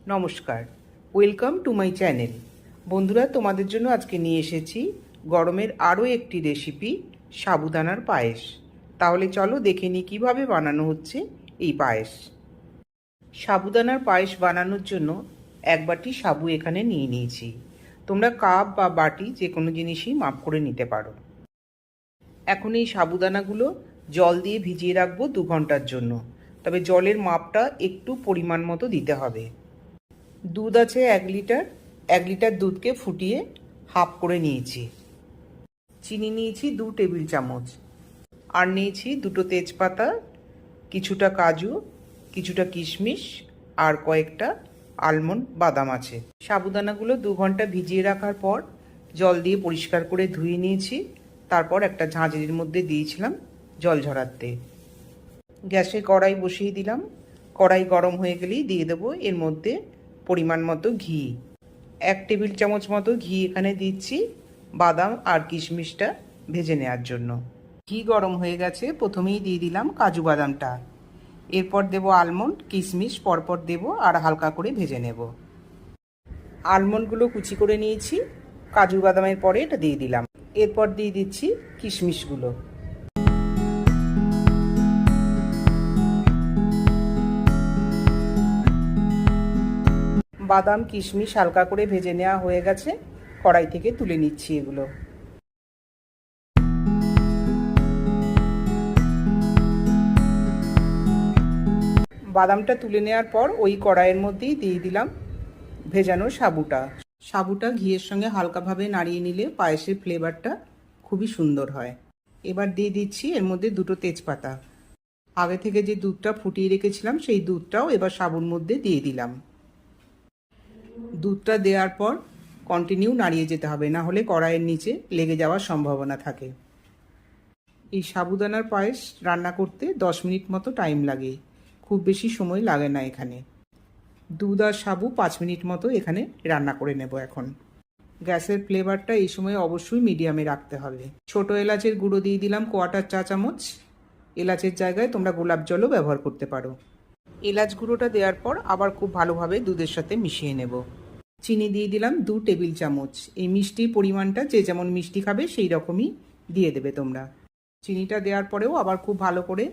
নমস্কার, welcome to my channel. বন্ধুরা, তোমাদের জন্য আজকে নিয়ে এসেছি গরমের আরও একটি রেসিপি, সাবুদানার পায়েস। তাহলে চলো দেখে নিই কীভাবে বানানো হচ্ছে এই পায়েস। সাবুদানার পায়েস বানানোর জন্য এক বাটি সাবু এখানে নিয়ে নিয়েছি। তোমরা কাপ বা বাটি যে কোনো জিনিসই মাপ করে নিতে পারো। এখন এই সাবুদানাগুলো জল দিয়ে ভিজিয়ে রাখবো 2 ঘন্টার জন্য। তবে জলের মাপটা একটু পরিমাণ মতো দিতে হবে। দুধ আছে 1 লিটার। 1 লিটার দুধকে ফুটিয়ে হাফ করে নিয়েছি। চিনি নিয়েছি 2 টেবিল চামচ। আর নিয়েছি 2টো তেজপাতা, কিছুটা কাজু, কিছুটা কিশমিশ আর কয়েকটা আলমন্ড বাদাম আছে। সাবুদানাগুলো 2 ঘন্টা ভিজিয়ে রাখার পর জল দিয়ে পরিষ্কার করে ধুয়ে নিয়েছি। তারপর একটা ঝাঁঝরির মধ্যে দিয়েছিলাম জল ঝরাতে। গ্যাসে কড়াই বসিয়ে দিলাম। কড়াই গরম হয়ে গেলেই দিয়ে দেবো এর মধ্যে পরিমাণ মতো ঘি। 1 টেবিল চামচ মতো ঘি এখানে দিচ্ছি বাদাম আর কিশমিশটা ভেজে নেওয়ার জন্য। ঘি গরম হয়ে গেছে, প্রথমেই দিয়ে দিলাম কাজু বাদামটা। এরপর দেব আলমন্ড, কিশমিশ পরপর দেব আর হালকা করে ভেজে নেব। আলমন্ডগুলো কুচি করে নিয়েছি, কাজু বাদামের পরে এটা দিয়ে দিলাম। এরপর দিয়ে দিচ্ছি কিশমিশগুলো। বাদাম কিশমিশ হালকা করে ভেজে নেওয়া হয়ে গেছে, কড়াই থেকে তুলে নিচ্ছি এগুলো। বাদামটা তুলে নেওয়ার পর ওই কড়াইয়ের মধ্যেই দিয়ে দিলাম ভেজানো সাবুটা। সাবুটা ঘিয়ের সঙ্গে হালকাভাবে নাড়িয়ে নিলে পায়েসের ফ্লেভারটা খুবই সুন্দর হয়। এবার দিয়ে দিচ্ছি এর মধ্যে 2টো তেজপাতা। আগে থেকে যে দুধটা ফুটিয়ে রেখেছিলাম সেই দুধটাও এবার সাবুর মধ্যে দিয়ে দিলাম। দুধটা দেওয়ার পর কন্টিনিউ নাড়িয়ে যেতে হবে, না হলে কড়াইয়ের নিচে লেগে যাওয়ার সম্ভাবনা থাকে। এই সাবুদানার পায়েস রান্না করতে 10 মিনিট মতো টাইম লাগে, খুব বেশি সময় লাগে না এখানে। দুধ আর সাবু 5 মিনিট মতো এখানে রান্না করে নেব। এখন গ্যাসের ফ্লেভারটা এই সময় অবশ্যই মিডিয়ামে রাখতে হবে। ছোট এলাচের গুঁড়ো দিয়ে দিলাম 1/4 চা চামচ। এলাচের জায়গায় তোমরা গোলাপ জলও ব্যবহার করতে পারো। এলাচ গুঁড়োটা দেওয়ার পর আবার খুব ভালোভাবে দুধের সাথে মিশিয়ে নেব। চিনি দিয়ে দিলাম 2 টেবিল চামচ। এই মিষ্টির পরিমাণটা যে যেমন মিষ্টি খাবে সেই রকমই দিয়ে দেবে তোমরা। চিনিটা দেওয়ার পরেও আবার খুব ভালো করে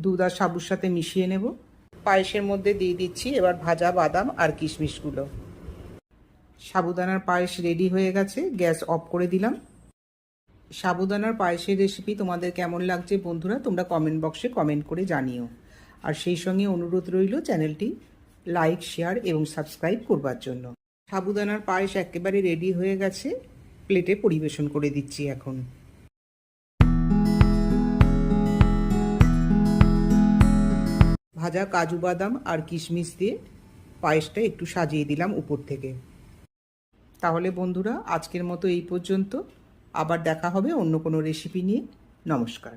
দুধ আর সাবুর সাথে মিশিয়ে নেব। পায়েসের মধ্যে দিয়ে দিচ্ছি এবার ভাজা বাদাম আর কিশমিশগুলো। সাবুদানার পায়েস রেডি হয়ে গেছে, গ্যাস অফ করে দিলাম। সাবুদানার পায়েসের রেসিপি তোমাদের কেমন লাগছে বন্ধুরা, তোমরা কমেন্ট বক্সে কমেন্ট করে জানিও। আর সেই সঙ্গে অনুরোধ রইল চ্যানেলটি লাইক, শেয়ার এবং সাবস্ক্রাইব করবার জন্য। সাবুদানার পায়েস একেবারে রেডি হয়ে গেছে, প্লেটে পরিবেশন করে দিচ্ছি এখন। ভাজা কাজু বাদাম আর কিশমিশ দিয়ে পায়েসটা একটু সাজিয়ে দিলাম উপর থেকে। তাহলে বন্ধুরা, আজকের মতো এই পর্যন্ত। আবার দেখা হবে অন্য কোনো রেসিপি নিয়ে। নমস্কার।